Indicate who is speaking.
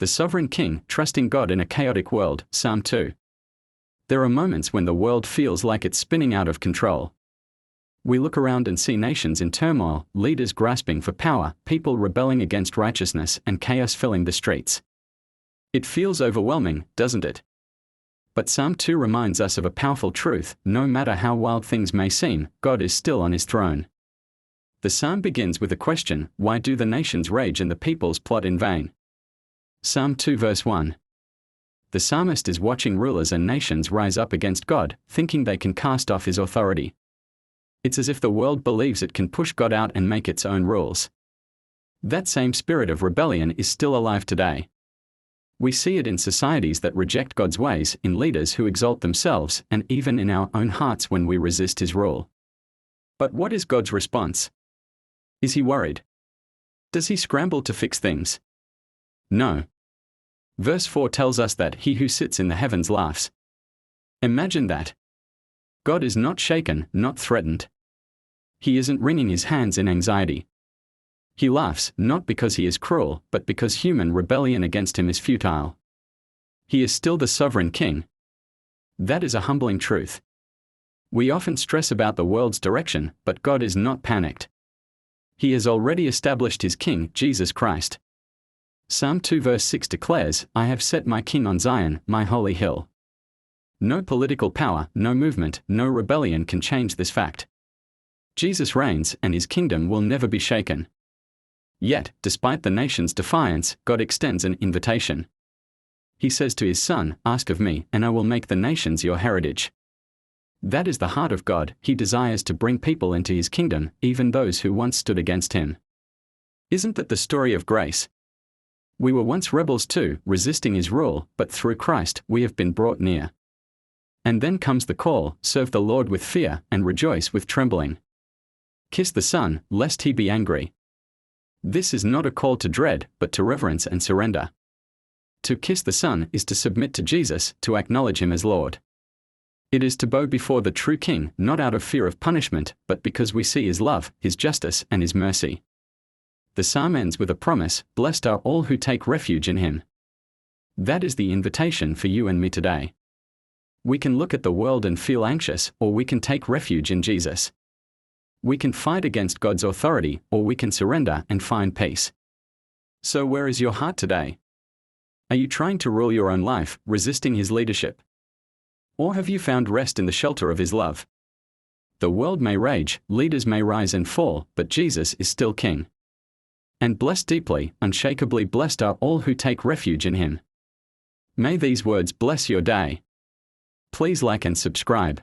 Speaker 1: The sovereign king, trusting God in a chaotic world, Psalm 2. There are moments when the world feels like it's spinning out of control. We look around and see nations in turmoil, leaders grasping for power, people rebelling against righteousness, and chaos filling the streets. It feels overwhelming, doesn't it? But Psalm 2 reminds us of a powerful truth: no matter how wild things may seem, God is still on his throne. The psalm begins with a question: why do the nations rage and the peoples plot in vain? Psalm 2 verse 1. The psalmist is watching rulers and nations rise up against God, thinking they can cast off his authority. It's as if the world believes it can push God out and make its own rules. That same spirit of rebellion is still alive today. We see it in societies that reject God's ways, in leaders who exalt themselves, and even in our own hearts when we resist his rule. But what is God's response? Is he worried? Does he scramble to fix things? No. Verse 4 tells us that he who sits in the heavens laughs. Imagine that. God is not shaken, not threatened. He isn't wringing his hands in anxiety. He laughs, not because he is cruel, but because human rebellion against him is futile. He is still the sovereign king. That is a humbling truth. We often stress about the world's direction, but God is not panicked. He has already established his king, Jesus Christ. Psalm 2 verse 6 declares, "I have set my king on Zion, my holy hill." No political power, no movement, no rebellion can change this fact. Jesus reigns, and his kingdom will never be shaken. Yet, despite the nation's defiance, God extends an invitation. He says to his Son, "Ask of me, and I will make the nations your heritage." That is the heart of God. He desires to bring people into his kingdom, even those who once stood against him. Isn't that the story of grace? We were once rebels too, resisting his rule, but through Christ, we have been brought near. And then comes the call: serve the Lord with fear, and rejoice with trembling. Kiss the Son, lest he be angry. This is not a call to dread, but to reverence and surrender. To kiss the Son is to submit to Jesus, to acknowledge him as Lord. It is to bow before the true King, not out of fear of punishment, but because we see his love, his justice, and his mercy. The psalm ends with a promise: blessed are all who take refuge in him. That is the invitation for you and me today. We can look at the world and feel anxious, or we can take refuge in Jesus. We can fight against God's authority, or we can surrender and find peace. So where is your heart today? Are you trying to rule your own life, resisting his leadership? Or have you found rest in the shelter of his love? The world may rage, leaders may rise and fall, but Jesus is still king. And blessed deeply, unshakably blessed are all who take refuge in him. May these words bless your day. Please like and subscribe.